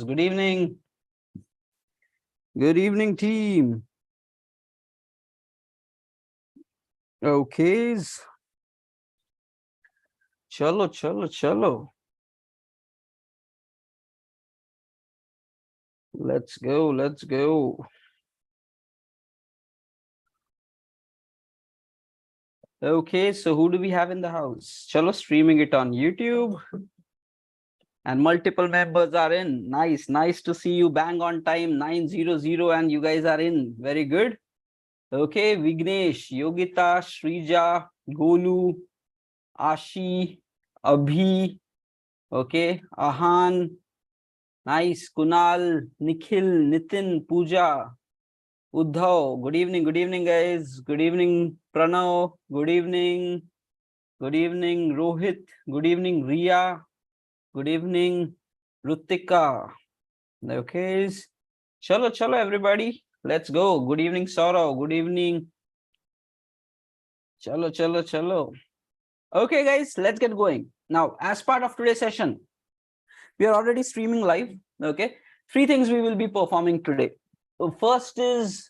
Good evening. Good evening, team. Okay. Chalo. Let's go. Okay, so who do we have in the house? Chalo, streaming it on YouTube. And multiple members are in. Nice to see you. Bang on time, 9:00, and you guys are in. Very good. Okay, Vignesh, Yogita, Shrija, Golu, Ashi, Abhi, okay, Ahan, nice, Kunal, Nikhil, Nitin, Pooja, Uddhav. Good evening, guys. Good evening, Pranav. Good evening, Rohit. Good evening, Ria. Good evening, Rutika. Okay, chalo, everybody. Let's go. Good evening, Saurav. Good evening. Chalo. Okay, guys, let's get going. Now, as part of today's session, we are already streaming live. Okay, 3 things we will be performing today. First is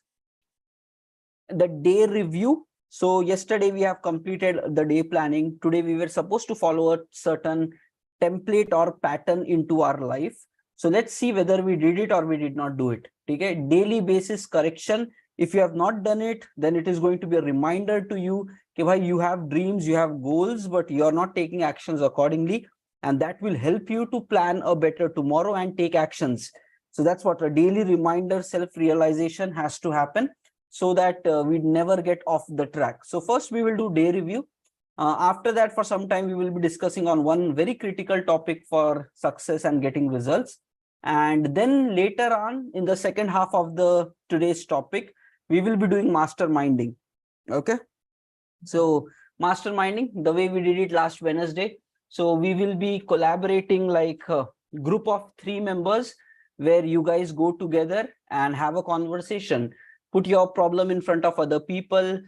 the day review. So yesterday we have completed the day planning. Today we were supposed to follow a certain template or pattern into our life. So let's see whether we did it or we did not do it. Okay, daily basis correction. If you have not done it, then it is going to be a reminder to you that you have dreams, you have goals, but you are not taking actions accordingly. And that will help you to plan a better tomorrow and take actions. So that's what a daily reminder, self-realization has to happen so that we never get off the track. So first we will do day review. After that, for some time, we will be discussing on one very critical topic for success and getting results. And then later on in the second half of the today's topic, we will be doing masterminding. Okay. So masterminding, the way we did it last Wednesday. So we will be collaborating like a group of 3 members where you guys go together and have a conversation. Put your problem in front of other people,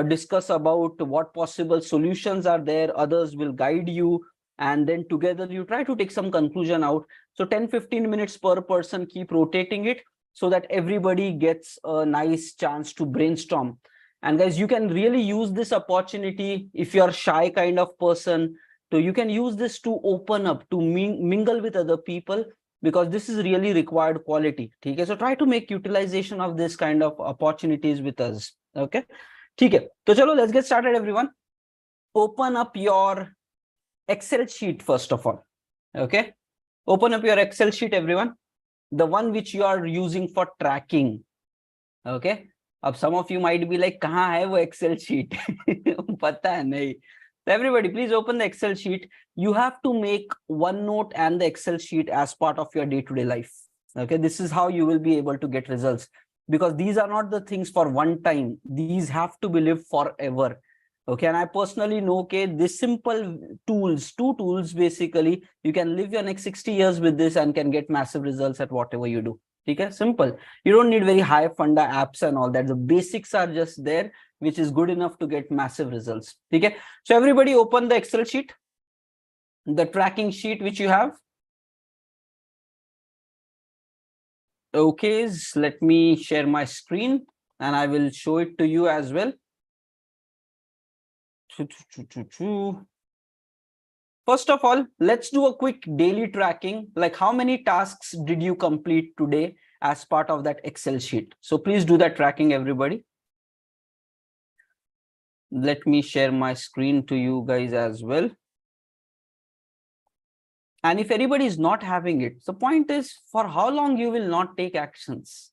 discuss about what possible solutions are there. Others will guide you. And then together you try to take some conclusion out. So 10-15 minutes per person, keep rotating it so that everybody gets a nice chance to brainstorm. And guys, you can really use this opportunity if you're a shy kind of person. So you can use this to open up, to mingle with other people, because this is really required quality. Okay, so try to make utilization of this kind of opportunities with us. Okay, okay. So chalo, let's get started, everyone. Open up your Excel sheet first of all. Okay, open up your Excel sheet, everyone. The one which you are using for tracking. Okay. Some of you might be like, "Kahan hai wo Excel sheet?" Pata hai nahi. So everybody, please open the Excel sheet. You have to make OneNote and the Excel sheet as part of your day-to-day life. Okay, this is how you will be able to get results, because these are not the things for one time. These have to be lived forever. Okay, and I personally know, okay, this simple tools, 2 tools basically, you can live your next 60 years with this and can get massive results at whatever you do. Okay, simple. You don't need very high funda apps and all that. The basics are just there, which is good enough to get massive results. Okay, so everybody open the Excel sheet, the tracking sheet which you have. Okay, let me share my screen and I will show it to you as well. First of all, let's do a quick daily tracking. Like, how many tasks did you complete today as part of that Excel sheet? So please do that tracking, everybody. Let me share my screen to you guys as well. And if anybody is not having it, the point is, for how long you will not take actions.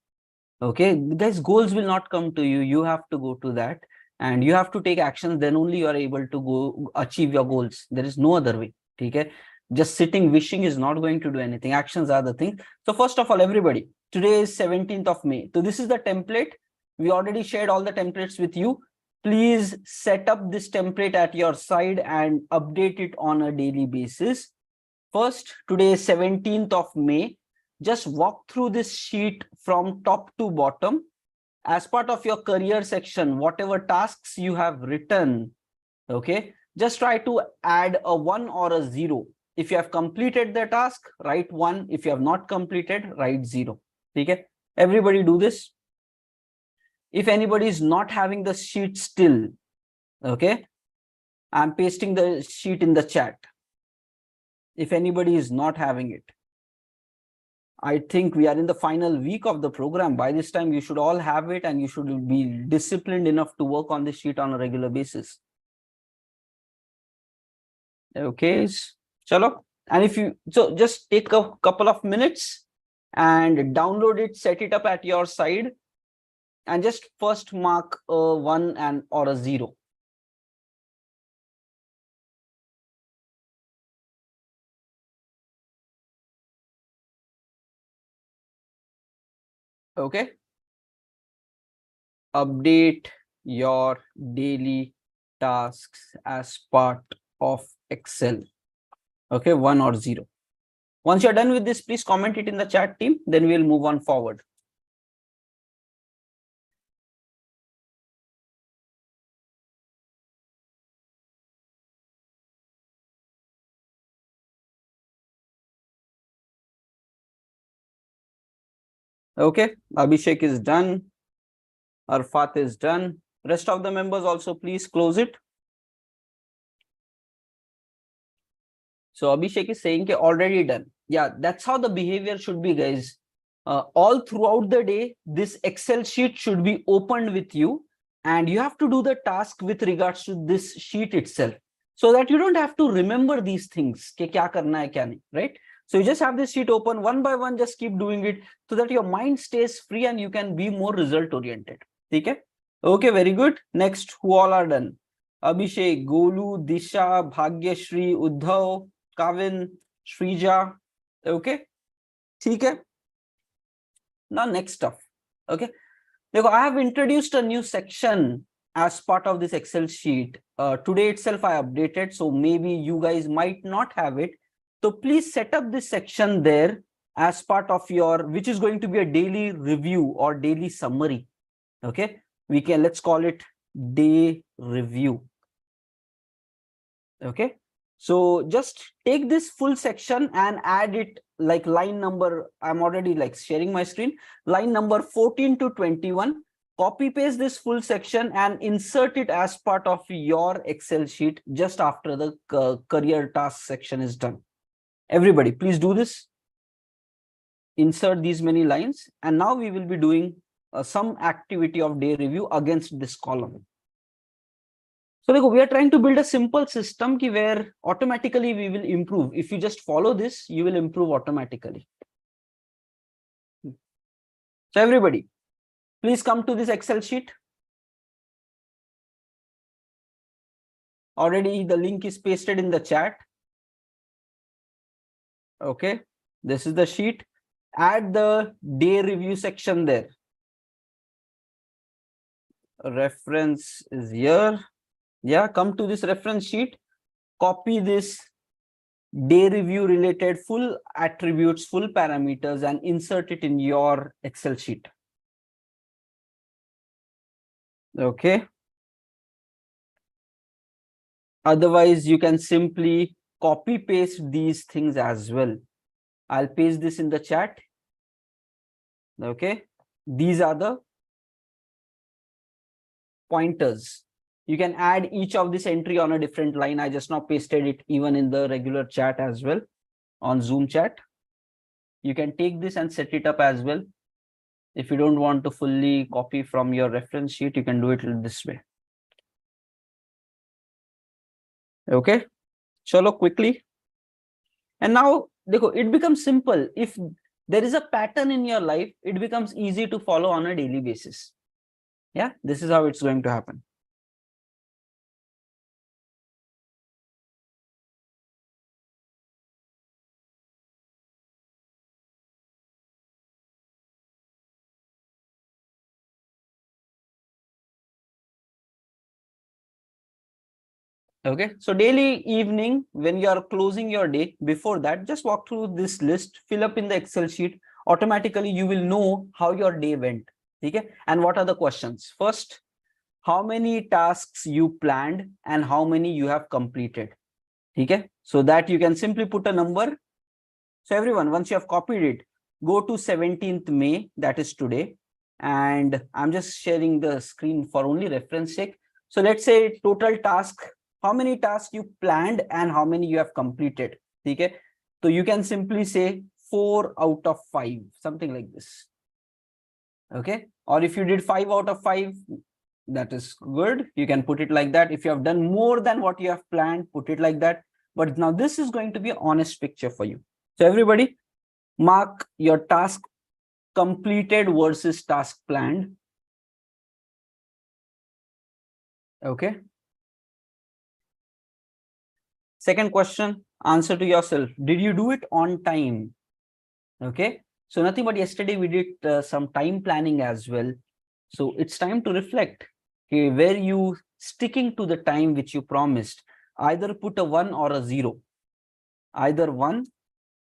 Okay, guys, goals will not come to you. You have to go to that and you have to take actions. Then only you are able to go achieve your goals. There is no other way. Okay, just sitting wishing is not going to do anything. Actions are the thing. So first of all, everybody, today is 17th of May. So this is the template. We already shared all the templates with you. Please set up this template at your side and update it on a daily basis. First, today is 17th of May. Just walk through this sheet from top to bottom. As part of your career section, whatever tasks you have written, okay, just try to add a 1 or a 0. If you have completed the task, write 1. If you have not completed, write 0. Okay, everybody do this. If anybody is not having the sheet still, okay, I'm pasting the sheet in the chat. If anybody is not having it, I think we are in the final week of the program. By this time, you should all have it, and you should be disciplined enough to work on this sheet on a regular basis. Okay, chalo. And if you, so just take a couple of minutes and download it, set it up at your side, and just first mark a 1 and or a 0. Okay. Update your daily tasks as part of Excel. Okay, 1 or 0. Once you're done with this, please comment it in the chat, team. Then we'll move on forward. Okay, Abhishek is done. Arfat is done. Rest of the members also, please close it. So Abhishek is saying already done. Yeah, that's how the behavior should be, guys. All throughout the day, this Excel sheet should be opened with you, and you have to do the task with regards to this sheet itself, so that you don't have to remember these things, ke kya karna hai, kya nahi, right? So you just have this sheet open one by one, just keep doing it so that your mind stays free and you can be more result oriented. Okay? Okay, very good. Next, who all are done? Abhishek, Golu, Disha, Bhagyashri, Uddhav, Kavin, Shrija. Okay? Okay. Now next stuff. Okay. I have introduced a new section as part of this Excel sheet. Today itself I updated, so maybe you guys might not have it. So please set up this section there as part of your, which is going to be a daily review or daily summary. Okay. Let's call it day review. Okay. So just take this full section and add it like line number, I'm already like sharing my screen, line number 14 to 21, copy paste this full section and insert it as part of your Excel sheet just after the career task section is done. Everybody, please do this. Insert these many lines, and now we will be doing some activity of day review against this column. So we are trying to build a simple system where automatically we will improve. If you just follow this, you will improve automatically. So everybody, please come to this Excel sheet. Already the link is pasted in the chat. Okay, this is the sheet. Add the day review section there. Reference is here. Yeah, come to this reference sheet, copy this day review related full attributes, full parameters, and insert it in your Excel sheet. Okay. Otherwise, you can simply copy paste these things as well. I'll paste this in the chat. Okay. These are the pointers. You can add each of this entry on a different line. I just now pasted it even in the regular chat as well on Zoom chat. You can take this and set it up as well. If you don't want to fully copy from your reference sheet, you can do it this way. Okay. Chalo quickly. And now it becomes simple. If there is a pattern in your life, it becomes easy to follow on a daily basis. Yeah, this is how it's going to happen. Okay, so daily evening, when you are closing your day, before that, just walk through this list, fill up in the Excel sheet. Automatically, you will know how your day went. Okay, and what are the questions? First, how many tasks you planned and how many you have completed. Okay, so that you can simply put a number. So everyone, once you have copied it, go to 17th May, that is today. And I'm just sharing the screen for only reference sake. So let's say total task, how many tasks you planned and how many you have completed. Okay, so you can simply say 4 out of 5, something like this. Okay, or if you did 5 out of 5, that is good. You can put it like that. If you have done more than what you have planned, put it like that. But now this is going to be an honest picture for you. So everybody, mark your task completed versus task planned. Okay. Second question, answer to yourself. Did you do it on time? Okay. So nothing but yesterday we did some time planning as well. So it's time to reflect. Okay, were you sticking to the time which you promised? Either put a 1 or a 0. Either 1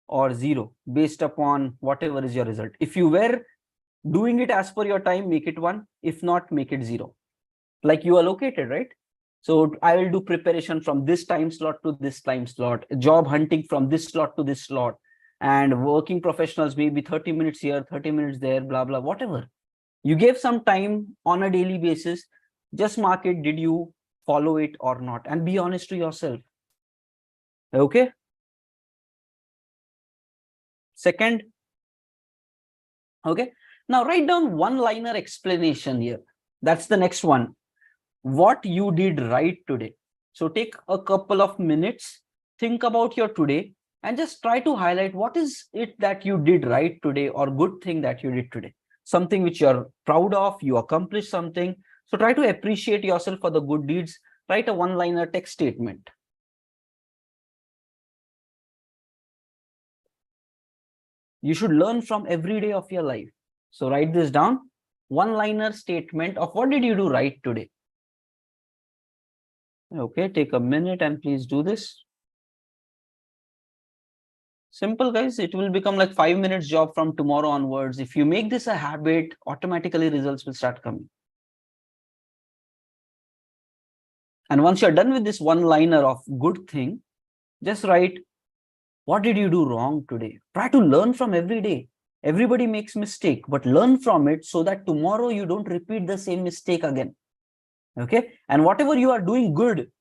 or 0 based upon whatever is your result. If you were doing it as per your time, make it 1. If not, make it 0. Like you allocated, right? So I will do preparation from this time slot to this time slot, job hunting from this slot to this slot, and working professionals maybe 30 minutes here, 30 minutes there, blah, blah, whatever. You gave some time on a daily basis. Just mark it. Did you follow it or not? And be honest to yourself. Okay. Second, okay. Now write down one-liner explanation here. That's the next one. What you did right today. So take a couple of minutes, think about your today, and just try to highlight what is it that you did right today or good thing that you did today. Something which you're proud of, you accomplished something. So try to appreciate yourself for the good deeds. Write a one-liner text statement. You should learn from every day of your life. So write this down. One-liner statement of what did you do right today. Okay, take a minute and please do this. Simple, guys. It will become like 5 minutes job from tomorrow onwards. If you make this a habit, automatically results will start coming. And once you're done with this one-liner of good thing, just write, what did you do wrong today? Try to learn from every day. Everybody makes mistake, but learn from it so that tomorrow you don't repeat the same mistake again. Okay. And whatever you are doing good,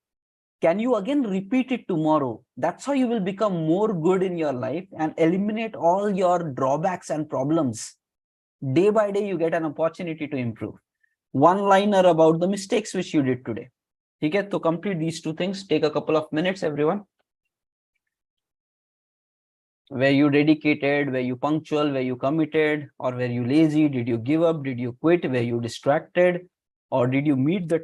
can you again repeat it tomorrow? That's how you will become more good in your life and eliminate all your drawbacks and problems. Day by day, you get an opportunity to improve. One-liner about the mistakes which you did today. Okay, to complete these two things, take a couple of minutes, everyone. Were you dedicated? Were you punctual? Were you committed? Or were you lazy? Did you give up? Did you quit? Were you distracted? Or did you meet the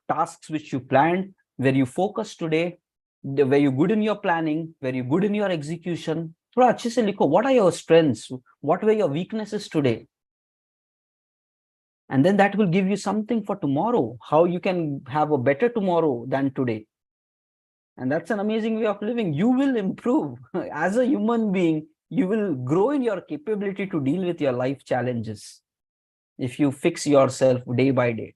tasks which you planned? Were you focused today? Were you good in your planning? Were you good in your execution? थोड़ा अच्छे से लिखो. What are your strengths? What were your weaknesses today? And then that will give you something for tomorrow, how you can have a better tomorrow than today. And that's an amazing way of living. You will improve as a human being. You will grow in your capability to deal with your life challenges if you fix yourself day by day.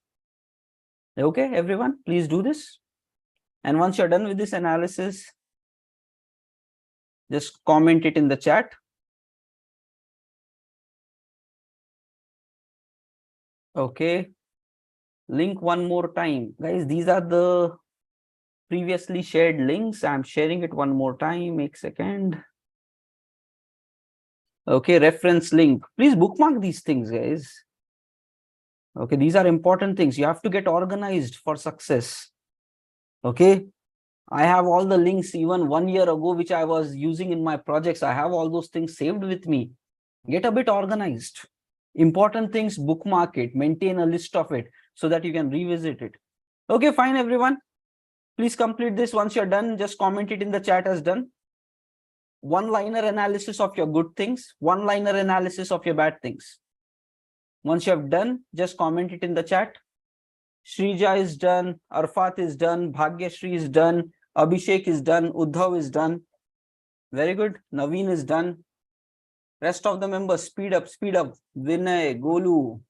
Okay, everyone, please do this. And once you're done with this analysis, just comment it in the chat. Okay. Link one more time. Guys, these are the previously shared links. I'm sharing it one more time. Make second. Okay, reference link. Please bookmark these things, guys. Okay, these are important things. You have to get organized for success. Okay, I have all the links even 1 year ago, which I was using in my projects. I have all those things saved with me. Get a bit organized. Important things, bookmark it, maintain a list of it so that you can revisit it. Okay, fine, everyone. Please complete this. Once you're done, just comment it in the chat as done. One-liner analysis of your good things, one-liner analysis of your bad things. Once you have done, just comment it in the chat. Shrija is done, Arfat is done, Bhagyashri is done, Abhishek is done, Uddhav is done. Very good. Naveen is done. Rest of the members, speed up, speed up. Vinay, Golu.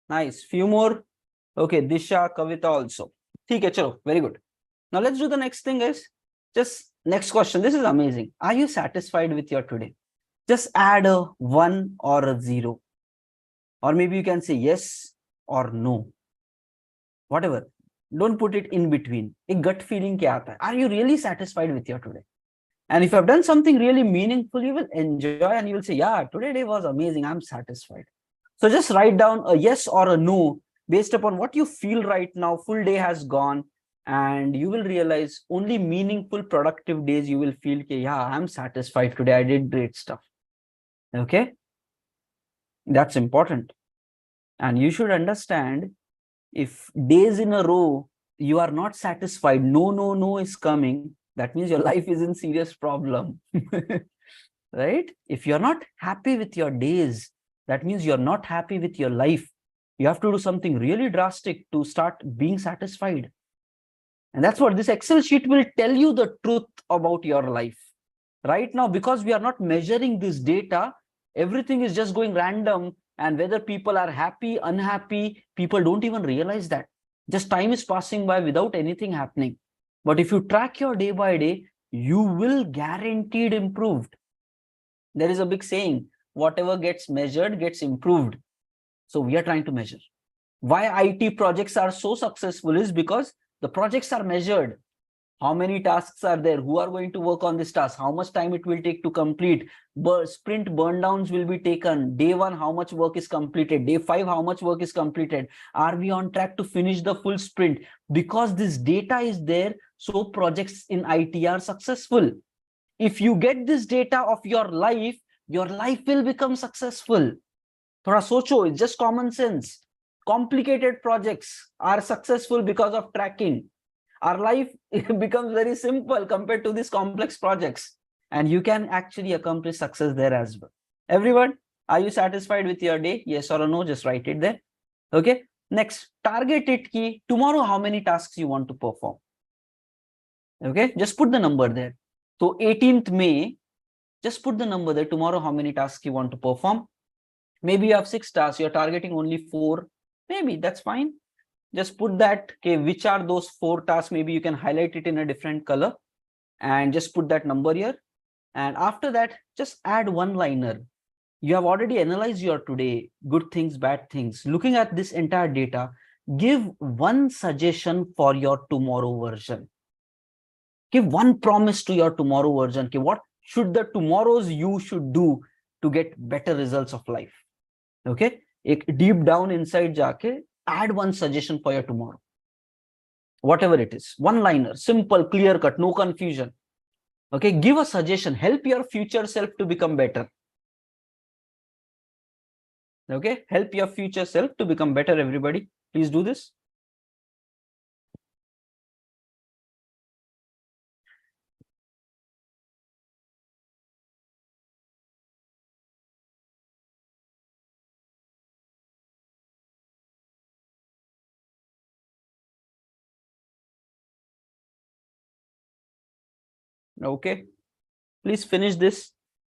Nice. Few more. Okay, Disha, Kavita also. Okay, chalo. Very good. Now let's do the next thing, guys. Just next question. This is amazing. Are you satisfied with your today? Just add a 1 or a 0. Or maybe you can say yes or no. Whatever. Don't put it in between. A gut feeling kya aata hai? Are you really satisfied with your today? And if you have done something really meaningful, you will enjoy and you will say, yeah, today day was amazing. I'm satisfied. So just write down a yes or a no based upon what you feel right now. Full day has gone and you will realize only meaningful, productive days you will feel, yeah, I'm satisfied today. I did great stuff. Okay. That's important. And you should understand, if days in a row you are not satisfied, no is coming, that means your life is in serious problem. Right? If you're not happy with your days, that means you're not happy with your life. You have to do something really drastic to start being satisfied. And that's what this Excel sheet will tell you, the truth about your life. Right now, because we are not measuring this data, everything is just going random. And whether people are happy, unhappy, people don't even realize that. Just time is passing by without anything happening. But if you track your day by day, you will guaranteed improved. There is a big saying, whatever gets measured gets improved. So we are trying to measure. Why IT projects are so successful is because the projects are measured. How many tasks are there? Who are going to work on this task? How much time it will take to complete? Sprint burn downs will be taken. Day 1, how much work is completed? Day 5, how much work is completed? Are we on track to finish the full sprint? Because this data is there, so projects in IT are successful. If you get this data of your life will become successful. Thoda socho, it's just common sense. Complicated projects are successful because of tracking. Our life becomes very simple compared to these complex projects. And you can actually accomplish success there as well. Everyone, are you satisfied with your day? Yes or no, just write it there. Okay. Next, target it ki tomorrow how many tasks you want to perform. Okay, just put the number there. So 18th May, just put the number there. Tomorrow how many tasks you want to perform. Maybe you have 6 tasks, you're targeting only 4. Maybe that's fine. Just put that, okay, which are those 4 tasks. Maybe you can highlight it in a different color and just put that number here. And after that, just add one liner. You have already analyzed your today, good things, bad things. Looking at this entire data, give one suggestion for your tomorrow version. Give one promise to your tomorrow version. Okay, what should the tomorrow's you should do to get better results of life? Okay, deep down inside jaake, add one suggestion for your tomorrow. Whatever it is, one liner, simple, clear cut, no confusion. Okay, give a suggestion, help your future self to become better. Okay, help your future self to become better, everybody. Please do this. Okay, please finish this.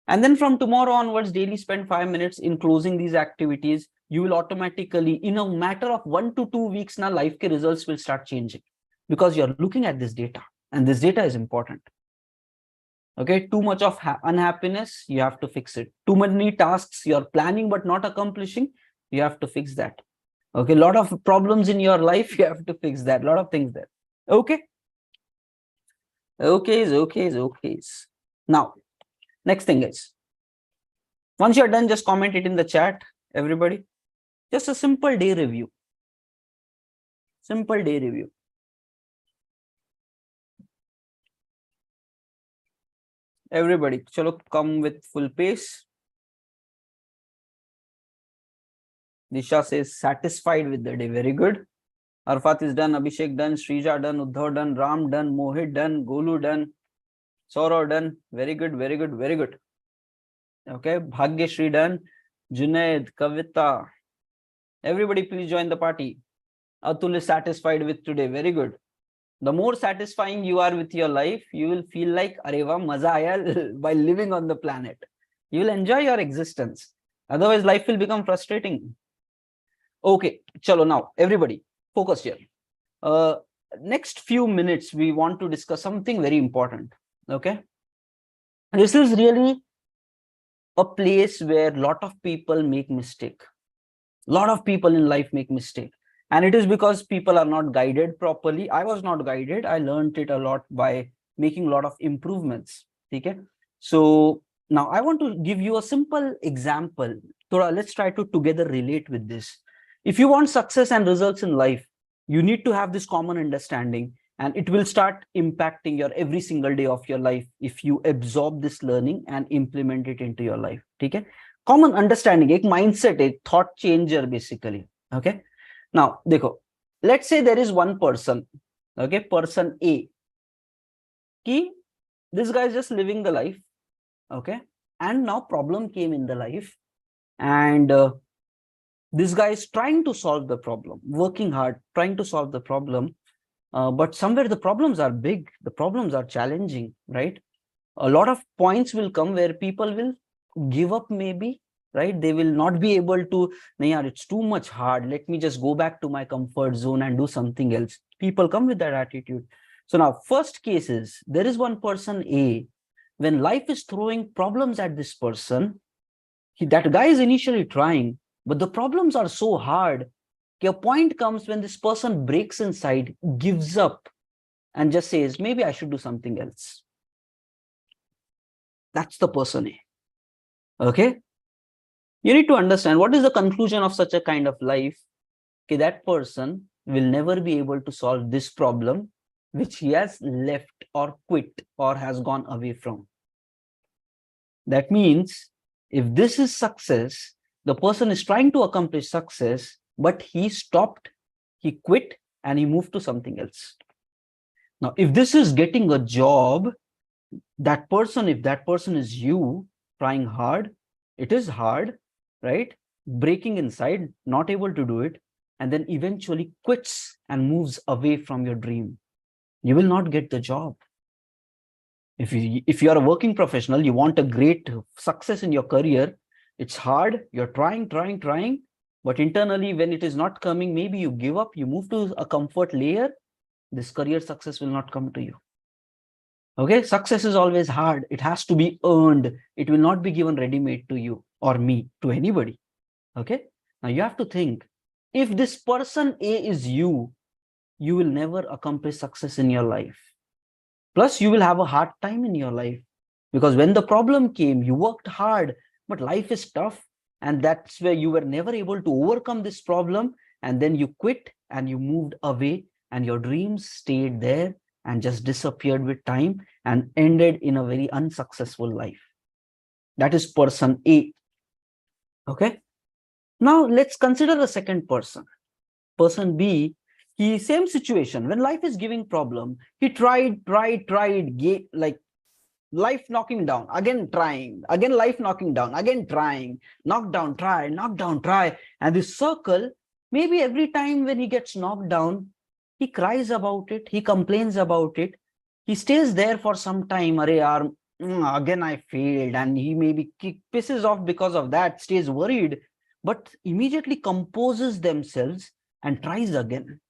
And then from tomorrow onwards, daily spend 5 minutes in closing these activities. You will automatically, in a matter of 1 to 2 weeks, now life ke results will start changing because you're looking at this data, and this data is important. Okay, too much of unhappiness, you have to fix it. Too many tasks you're planning but not accomplishing, you have to fix that. Okay, a lot of problems in your life, you have to fix that. A lot of things there. Okay. Okay. Now, next thing is, once you're done, just comment it in the chat, everybody. Just a simple day review. Simple day review. Everybody, chalo, come with full pace. Disha says satisfied with the day. Very good. Arfat is done. Abhishek done. Shrija done. Uddhav done. Ram done. Mohit done. Golu done. Saurav done. Very good. Okay. Bhagyashri done. Junaid, Kavita. Everybody, please join the party. Atul is satisfied with today. Very good. The more satisfying you are with your life, you will feel like, areva, maza aaya by living on the planet. You will enjoy your existence. Otherwise, life will become frustrating. Okay, chalo, now, everybody, focus here. next few minutes, we want to discuss something very important. Okay. This is really a place where a lot of people make mistake. A lot of people in life make mistake. And it is because people are not guided properly. I was not guided. I learned it a lot by making a lot of improvements. Okay. So now I want to give you a simple example. So let's try to together relate with this. If you want success and results in life, you need to have this common understanding, and it will start impacting your every single day of your life if you absorb this learning and implement it into your life. Okay. Common understanding, एक mindset, एक thought changer basically. Okay. Now, देखो, let's say there is one person, okay, person A, कि this guy is just living the life, okay, and now problem came in the life, and this guy is trying to solve the problem, working hard, trying to solve the problem, but somewhere the problems are big, the problems are challenging, right? A lot of points will come where people will give up maybe, right? They will not be able to, nahi yaar, it's too much hard, let me just go back to my comfort zone and do something else. People come with that attitude. So now first case is, there is one person A, when life is throwing problems at this person, that guy is initially trying, but the problems are so hard, a point comes when this person breaks inside, gives up, and just says, maybe I should do something else. That's the person A. Okay. You need to understand what is the conclusion of such a kind of life. Okay, that person will never be able to solve this problem which he has left or quit or has gone away from. That means if this is success, the person is trying to accomplish success, but he stopped, he quit, and he moved to something else. Now, if this is getting a job, that person, if that person is you, trying hard, it is hard, right? Breaking inside, not able to do it, and then eventually quits and moves away from your dream, you will not get the job. If you are a working professional, you want a great success in your career, it's hard, you're trying, but internally when it is not coming, maybe you give up, you move to a comfort layer, this career success will not come to you. Okay, success is always hard. It has to be earned. It will not be given ready-made to you or me, to anybody. Okay, now you have to think, if this person A is you, you will never accomplish success in your life. Plus, you will have a hard time in your life, because when the problem came, you worked hard, but life is tough. And that's where you were never able to overcome this problem. And then you quit and you moved away, and your dreams stayed there and just disappeared with time and ended in a very unsuccessful life. That is person A. Okay. Now let's consider the second person. Person B, he same situation. When life is giving problem, he tried, like life knocking down, again trying, again life knocking down, again trying, knock down, try. And this circle, maybe every time when he gets knocked down, he cries about it, he complains about it, he stays there for some time, again I failed, and he maybe pisses off because of that, stays worried, but immediately composes themselves and tries again.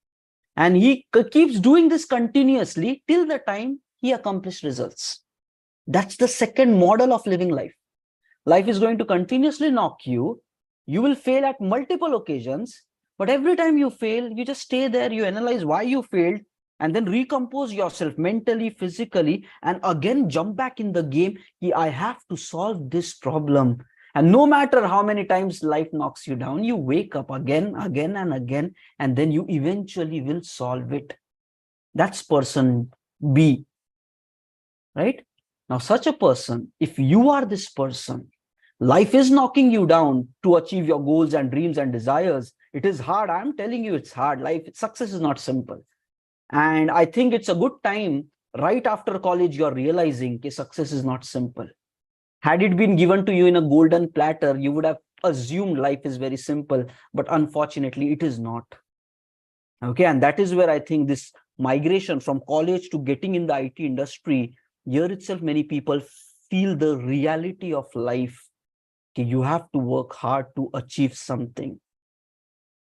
And he keeps doing this continuously till the time he accomplished results. That's the second model of living life. Life is going to continuously knock you. You will fail at multiple occasions, but every time you fail, you just stay there, you analyze why you failed, and then recompose yourself mentally, physically, and again jump back in the game. I have to solve this problem. And no matter how many times life knocks you down, you wake up again, and again, and then you eventually will solve it. That's person B, right? Now, such a person, if you are this person, life is knocking you down to achieve your goals and dreams and desires. It is hard. I'm telling you, it's hard. Success is not simple. And I think it's a good time right after college, you're realizing that success is not simple. Had it been given to you in a golden platter, you would have assumed life is very simple, but unfortunately it is not. Okay, and that is where I think this migration from college to getting in the IT industry, here itself many people feel the reality of life. Okay, you have to work hard to achieve something,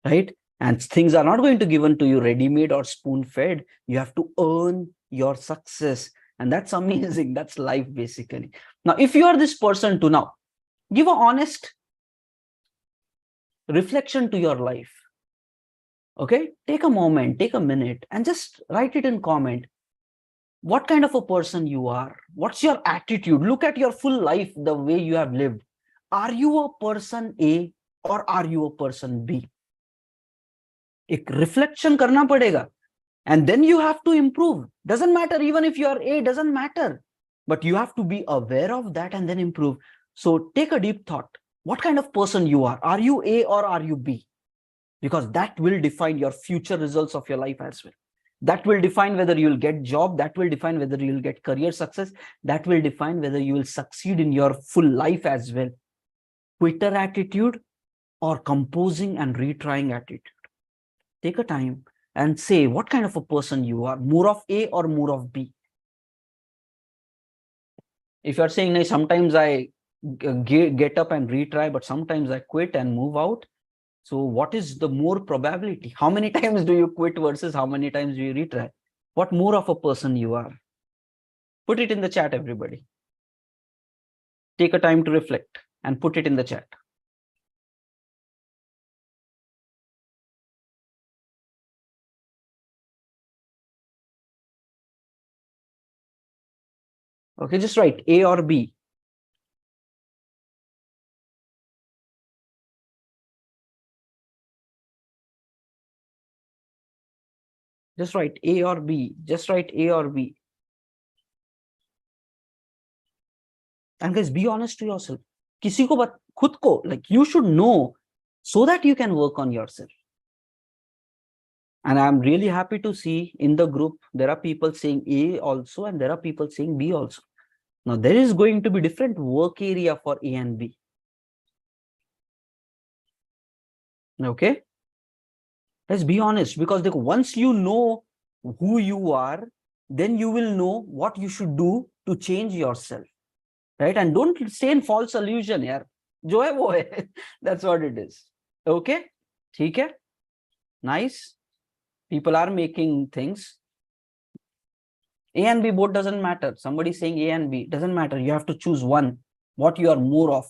right? And things are not going to given to you ready-made or spoon-fed. You have to earn your success. And that's amazing. That's life, basically. Now, if you are this person to now, give an honest reflection to your life. Okay? Take a moment, take a minute, and just write it in comment. What kind of a person you are? What's your attitude? Look at your full life, the way you have lived. Are you a person A or are you a person B? एक reflection करना पड़ेगा. And then you have to improve. Doesn't matter, even if you are A, doesn't matter. But you have to be aware of that and then improve. So take a deep thought. What kind of person you are? Are you A or are you B? Because that will define your future results of your life as well. That will define whether you'll get job. That will define whether you'll get career success. That will define whether you will succeed in your full life as well. Quitter attitude or composing and retrying attitude. Take a time and say what kind of a person you are, more of A or more of B. If you're saying, sometimes I get up and retry, but sometimes I quit and move out. So what is the more probability? How many times do you quit versus how many times do you retry? What more of a person you are? Put it in the chat, everybody. Take a time to reflect and put it in the chat. Okay, just write A or B. Just write A or B. Just write A or B. And guys, be honest to yourself. किसी को खुद को, like you should know so that you can work on yourself. And I'm really happy to see in the group, there are people saying A also, and there are people saying B also. Now, there is going to be different work area for A and B. Okay? Let's be honest, because once you know who you are, then you will know what you should do to change yourself. Right? And don't stay in false illusion, yaar. Jo hai wo hai. That's what it is. Okay? ठीक है? Nice. People are making things. A and B both doesn't matter. Somebody saying A and B doesn't matter. You have to choose one. What you are more of.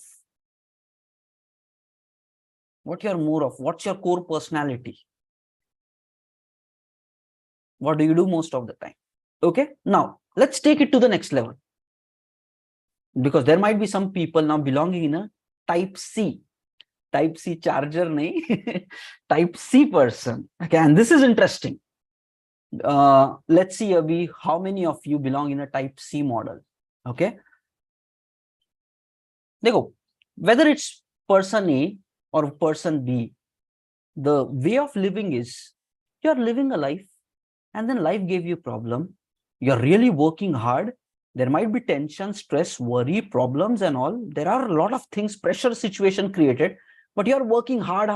What you are more of. What's your core personality? What do you do most of the time? Okay. Now, let's take it to the next level. Because there might be some people now belonging in a type C. Type C charger nahi. Type C person. Okay. And this is interesting. Let's see, Abhi, how many of you belong in a type C model? Okay. Dekho, whether it's person A or person B, the way of living is you're living a life and then life gave you a problem. You're really working hard. There might be tension, stress, worry, problems and all. There are a lot of things, pressure situation created, but you're working hard,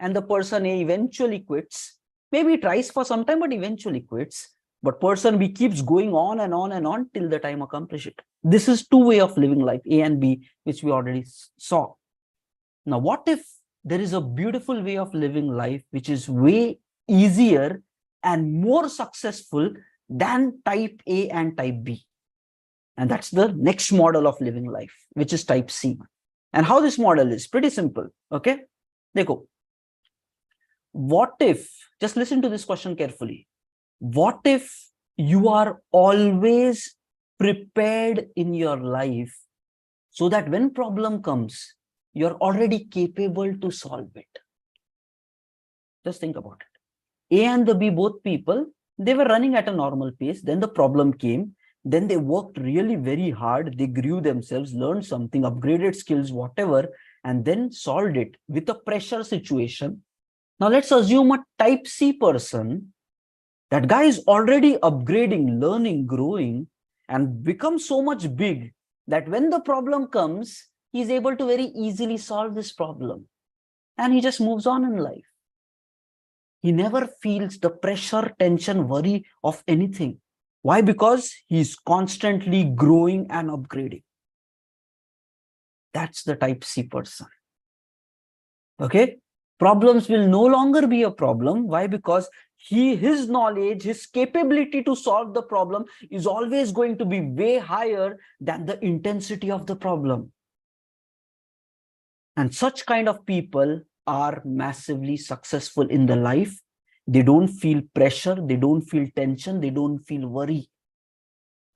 and the person A eventually quits. Maybe he tries for some time, but eventually quits. But person B keeps going on and on and on till the time accomplish it. This is two ways of living life, A and B, which we already saw. Now, what if there is a beautiful way of living life, which is way easier and more successful than type A and type B? And that's the next model of living life, which is type C. And how this model is pretty simple. Okay. Dekho. What if, just listen to this question carefully. What if you are always prepared in your life so that when problem comes, you're already capable to solve it? Just think about it. A and the B, both people, they were running at a normal pace. Then the problem came. Then they worked really very hard. They grew themselves, learned something, upgraded skills, whatever, and then solved it with a pressure situation. Now let's assume a type C person. That guy is already upgrading, learning, growing, and becomes so much big that when the problem comes, he's able to very easily solve this problem. And he just moves on in life. He never feels the pressure, tension, worry of anything. Why? Because he's constantly growing and upgrading. That's the type C person. Okay. Problems will no longer be a problem. Why? Because his knowledge, his capability to solve the problem is always going to be way higher than the intensity of the problem. And such kind of people are massively successful in the life. They don't feel pressure, they don't feel tension, they don't feel worry.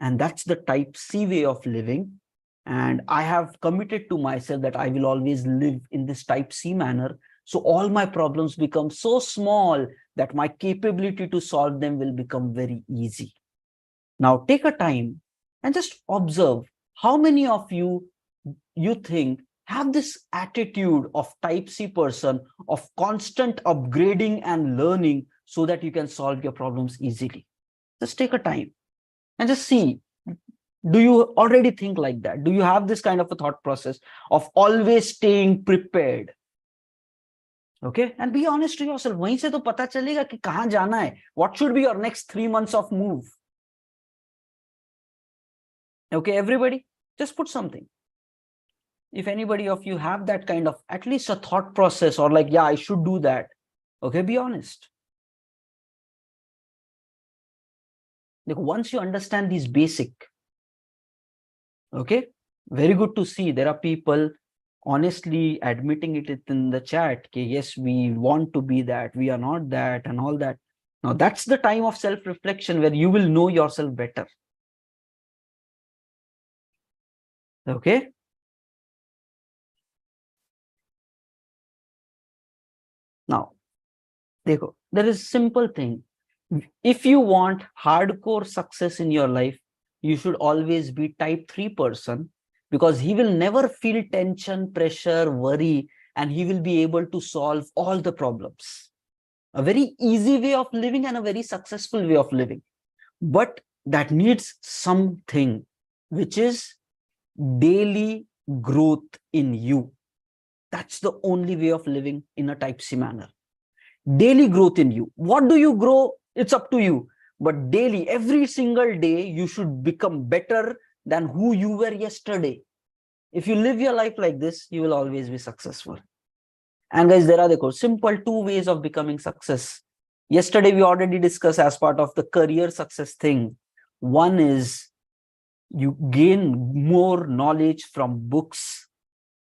And that's the type C way of living. And I have committed to myself that I will always live in this type C manner. So all my problems become so small that my capability to solve them will become very easy. Now take a time and just observe how many of you think have this attitude of type C person of constant upgrading and learning so that you can solve your problems easily. Just take a time and just see, do you already think like that? Do you have this kind of a thought process of always staying prepared? Okay, and be honest to yourself. वहीं से तो पता चलेगा कि कहाँ जाना है. What should be your next 3 months of move? Okay, everybody, just put something. If anybody of you have that kind of at least a thought process or like, yeah, I should do that. Okay, be honest. Like once you understand these basic, okay, very good to see there are people honestly admitting it in the chat. Okay, yes, we want to be that, we are not that, and all that. Now that's the time of self-reflection where you will know yourself better. Okay. Now, देखो, there is a simple thing. If you want hardcore success in your life, you should always be type 3 person, because he will never feel tension, pressure, worry, and he will be able to solve all the problems. A very easy way of living and a very successful way of living. But that needs something, which is daily growth in you. That's the only way of living in a type C manner. Daily growth in you. What do you grow? It's up to you. But daily, every single day, you should become better than who you were yesterday. If you live your life like this, you will always be successful. And guys, there are the simple 2 ways of becoming success. Yesterday, we already discussed as part of the career success thing. One is you gain more knowledge from books.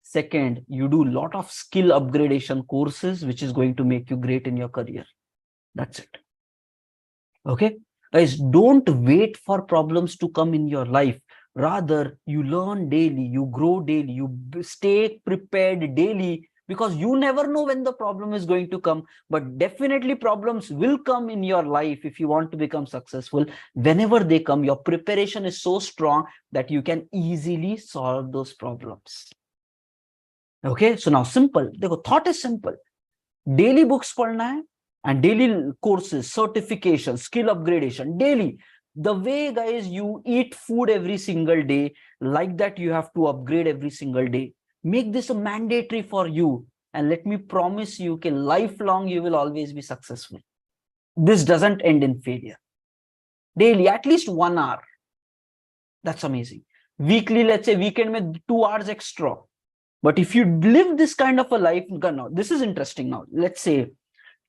Second, you do a lot of skill upgradation courses, which is going to make you great in your career. That's it. Okay, guys, don't wait for problems to come in your life. Rather, you learn daily, you grow daily, you stay prepared daily, because you never know when the problem is going to come. But definitely problems will come in your life if you want to become successful. Whenever they come, your preparation is so strong that you can easily solve those problems. Okay, so now simple. The thought is simple. Daily books padhna hai and daily courses, certification, skill upgradation, daily. The way, guys, you eat food every single day, like that you have to upgrade every single day. Make this a mandatory for you. And let me promise you, okay, lifelong you will always be successful. This doesn't end in failure. Daily, at least 1 hour. That's amazing. Weekly, let's say weekend mein 2 hours extra. But if you live this kind of a life, now this is interesting. Now, let's say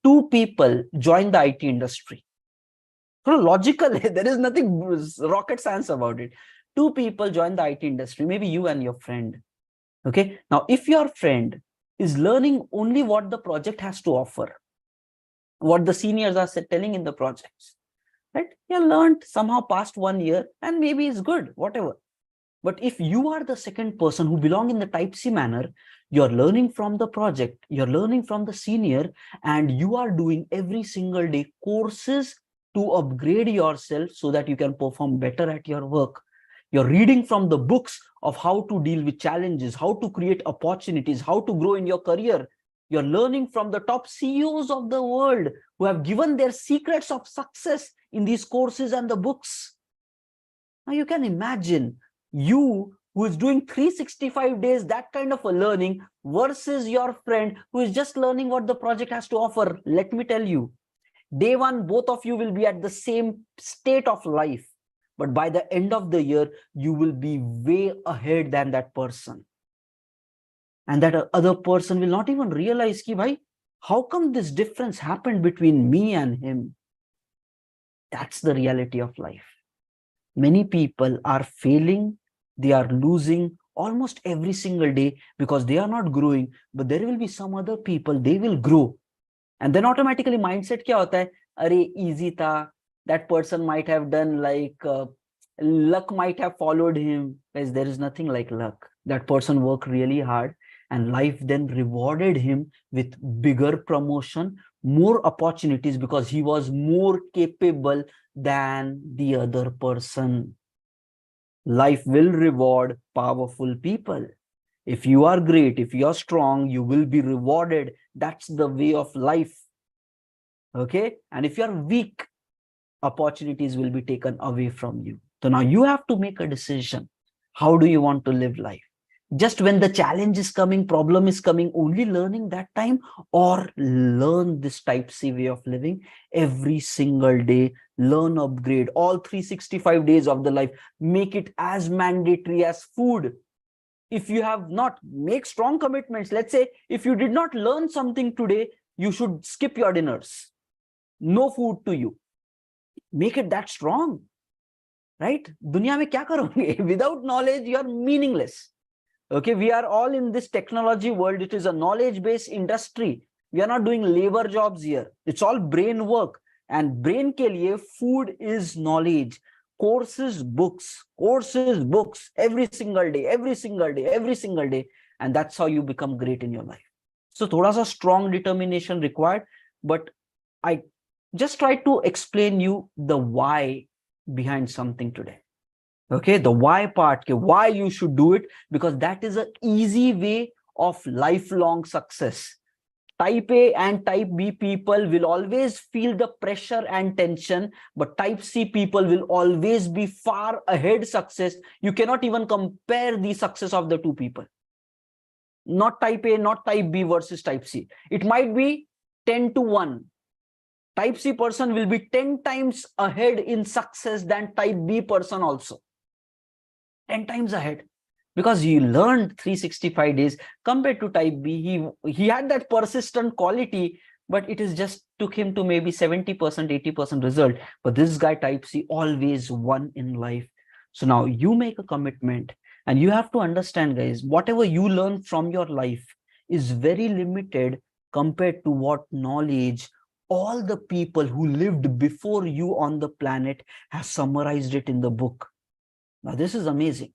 2 people join the IT industry. So logical, there is nothing rocket science about it. 2 people join the IT industry, maybe you and your friend. Okay. Now, if your friend is learning only what the project has to offer, what the seniors are telling in the projects, right? You learned somehow past 1 year and maybe it's good, whatever. But if you are the second person who belong in the type C manner, you're learning from the project, you're learning from the senior, and you are doing every single day courses to upgrade yourself so that you can perform better at your work. You're reading from the books of how to deal with challenges, how to create opportunities, how to grow in your career. You're learning from the top CEOs of the world who have given their secrets of success in these courses and the books. Now you can imagine you who is doing 365 days, that kind of a learning, versus your friend who is just learning what the project has to offer. Let me tell you, day 1, both of you will be at the same state of life. But by the end of the year, you will be way ahead than that person. And that other person will not even realize, ki bhai, How come this difference happened between me and him? That's the reality of life. Many people are failing, they are losing almost every single day because they are not growing, but there will be some other people, they will grow. And then automatically mindset kya hota hai? Arey, easy tha. That person might have done like luck might have followed him. Guys, there is nothing like luck. That person worked really hard and life then rewarded him with bigger promotion, more opportunities because he was more capable than the other person. Life will reward powerful people. If you are great, if you are strong, you will be rewarded. That's the way of life. Okay? And if you are weak, opportunities will be taken away from you. So now you have to make a decision. How do you want to live life? Just when the challenge is coming, problem is coming, only learning that time, or learn this type C way of living every single day, learn, upgrade all 365 days of the life, make it as mandatory as food. If you have not, make strong commitments. Let's say if you did not learn something today, you should skip your dinners. No food to you. Make it that strong, right? Dunya mein kya karoge? Without knowledge, you are meaningless. Okay, we are all in this technology world. It is a knowledge-based industry. We are not doing labor jobs here. It's all brain work. And brain ke liye, food is knowledge. Courses, books, every single day, every single day, every single day. And that's how you become great in your life. So thoda sa strong determination required, but I just try to explain you the why behind something today. Okay, the why part, why you should do it, because that is an easy way of lifelong success. Type A and type B people will always feel the pressure and tension, but type C people will always be far ahead success. You cannot even compare the success of the two people. Not type A, not type B versus type C. It might be 10-1. Type C person will be 10 times ahead in success than type B person also. 10 times ahead, because he learned 365 days compared to type B. He had that persistent quality, but it is just took him to maybe 70%, 80% result. But this guy type C always won in life. So now you make a commitment, and you have to understand, guys, whatever you learn from your life is very limited compared to what knowledge all the people who lived before you on the planet have summarized it in the book. Now, this is amazing.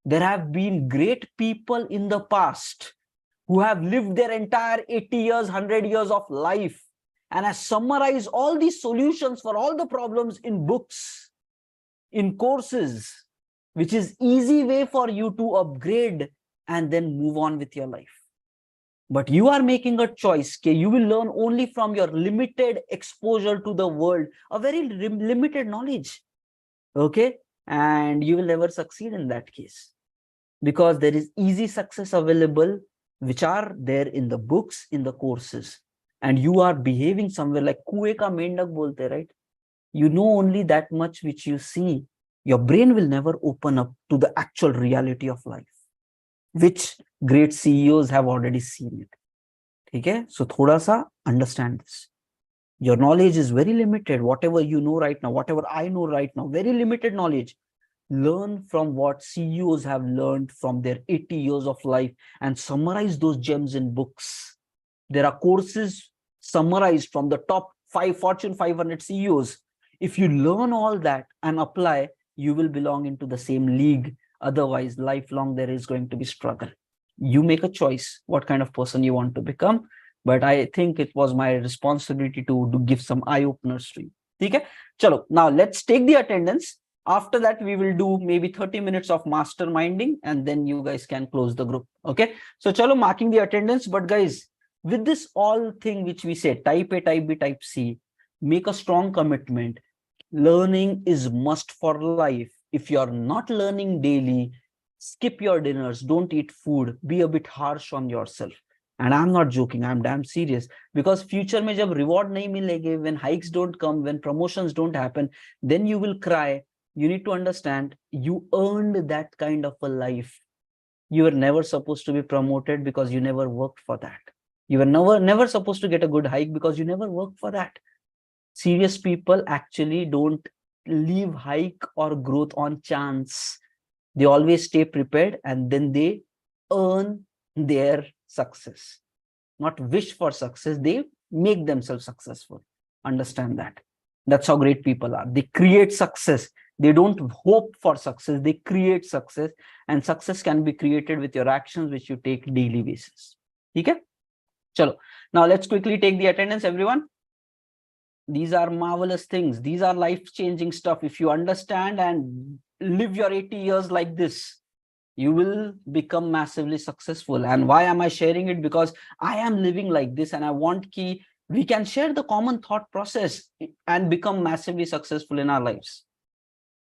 There have been great people in the past who have lived their entire 80 years, 100 years of life and has summarized all these solutions for all the problems in books, in courses, which is easy way for you to upgrade and then move on with your life. But you are making a choice. Okay? You will learn only from your limited exposure to the world, a very limited knowledge. Okay? And you will never succeed in that case, because there is easy success available, which are there in the books, in the courses, and you are behaving somewhere like kuए का मेंढक बोलते, right? You know only that much which you see. Your brain will never open up to the actual reality of life, which great CEOs have already seen it. Okay? So thoda sa understand this. Your knowledge is very limited. Whatever you know right now, whatever I know right now, very limited knowledge. Learn from what CEOs have learned from their 80 years of life and summarize those gems in books. There are courses summarized from the top 5 Fortune 500 CEOs. If you learn all that and apply, you will belong into the same league. Otherwise, lifelong, there is going to be struggle. You make a choice what kind of person you want to become. But I think it was my responsibility to give some eye-openers to you. Okay? Chalo, now let's take the attendance. After that, we will do maybe 30 minutes of masterminding, and then you guys can close the group. Okay? So chalo, marking the attendance. But guys, with this all thing which we said, type A, type B, type C, make a strong commitment. Learning is must for life. If you're not learning daily, skip your dinners, don't eat food, be a bit harsh on yourself. And I'm not joking, I'm damn serious, because future mein jab reward nahi milege, when hikes don't come, when promotions don't happen, then you will cry. You need to understand, you earned that kind of a life. You were never supposed to be promoted because you never worked for that. You were never supposed to get a good hike because you never worked for that. Serious people actually don't leave hike or growth on chance. They always stay prepared and then they earn their success. Not wish for success, they make themselves successful. Understand that. That's how great people are. They create success. They don't hope for success, they create success. And success can be created with your actions, which you take daily basis. Okay? Chalo. Now let's quickly take the attendance, everyone. These are marvelous things. These are life-changing stuff. If you understand and live your 80 years like this, you will become massively successful. And why am I sharing it? Because I am living like this, and I want we can share the common thought process and become massively successful in our lives.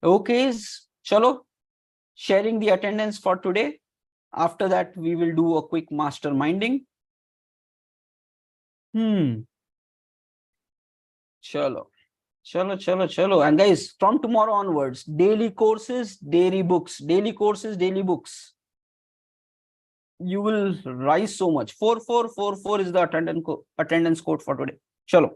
Okay, chalo, sharing the attendance for today. After that, we will do a quick masterminding. Chalo. And guys, from tomorrow onwards, daily courses, daily books, daily courses, daily books. You will rise so much. 4444 is the attendance code for today. Chalo.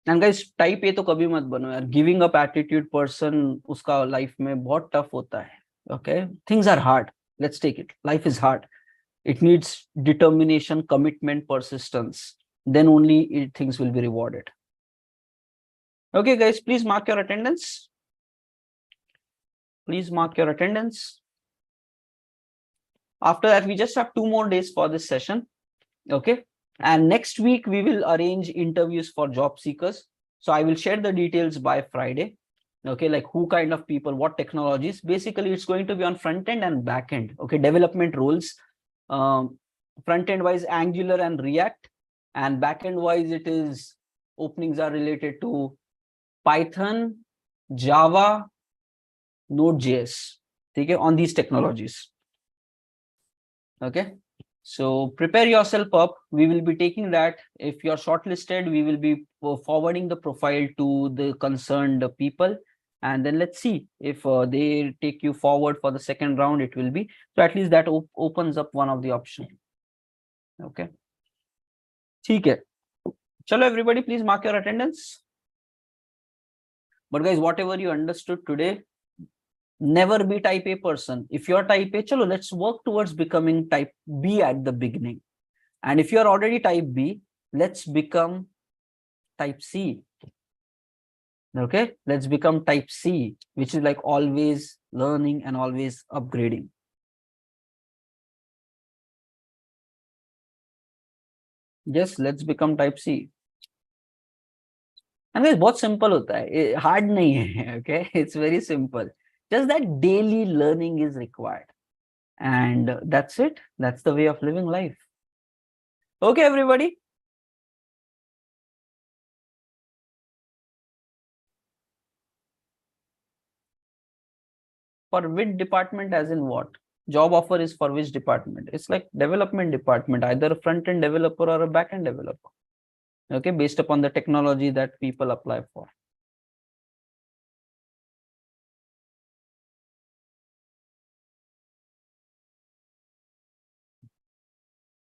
And guys, type A तो कभी मत बनो यार. Giving up attitude person, उसका life में बहुत tough होता है. Okay, things are hard. Let's take it. Life is hard. It needs determination, commitment, persistence. Then only things will be rewarded. Okay, guys, please mark your attendance. Please mark your attendance. After that, we just have 2 more days for this session. Okay. And next week, we will arrange interviews for job seekers. So I will share the details by Friday. Okay, like who kind of people, what technologies. Basically, it's going to be on front end and back end. Okay, development roles. Front end wise, Angular and React. And back end wise, it is openings are related to Python, Java, Node.js. Okay, on these technologies. Okay. So prepare yourself up. We will be taking that. If you're shortlisted, we will be forwarding the profile to the concerned people. And then let's see if they take you forward for the second round, it will be. So at least that opens up one of the options. Okay. Okay. Chalo, everybody, please mark your attendance. But guys, whatever you understood today, never be type A person. If you're type A, chalo, let's work towards becoming type B at the beginning. And if you're already type B, let's become type C. Okay, let's become type C, which is like always learning and always upgrading. Yes, let's become type C. And guys, बहुत simple होता है, hard नहीं है. Okay, it's very simple. Just that daily learning is required. And that's it. That's the way of living life. Okay, everybody. For which department, as in what? Job offer is for which department? It's like development department, either a front-end developer or a back-end developer. Okay, based upon the technology that people apply for.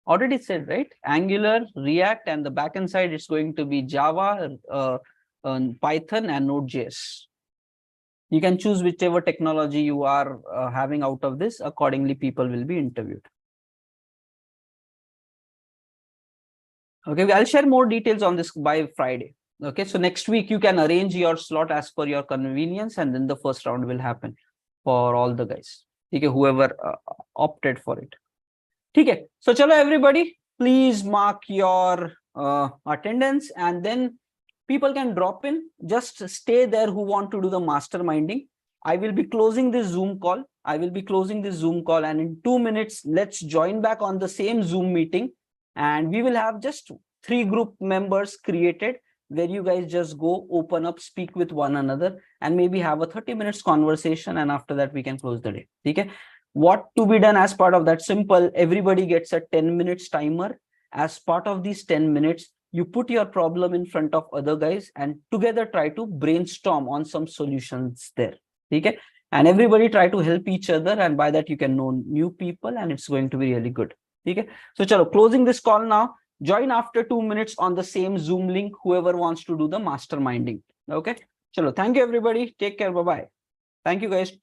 Already said, right? Angular, React, and the backend side, it's going to be Java, Python, and Node.js. You can choose whichever technology you are having out of this. Accordingly, people will be interviewed. Okay, I'll share more details on this by Friday. Okay, so next week you can arrange your slot as per your convenience, and then the first round will happen for all the guys. Okay, whoever opted for it. Okay, so chalo everybody, please mark your attendance, and then people can drop in. Just stay there who want to do the masterminding. I will be closing this Zoom call. And in 2 minutes, let's join back on the same Zoom meeting. And we will have just 3 group members created where you guys just go, open up, speak with one another, and maybe have a 30 minutes conversation. And after that, we can close the day. Okay. What to be done as part of that? Simple. Everybody gets a 10 minutes timer. As part of these 10 minutes, you put your problem in front of other guys and together try to brainstorm on some solutions there. Okay. and everybody try to help each other, and by that you can know new people, and it's going to be really good. Okay, so chalo, closing this call now. Join after 2 minutes on the same Zoom link, whoever wants to do the masterminding. Okay, chalo, thank you everybody, take care, bye bye. Thank you guys.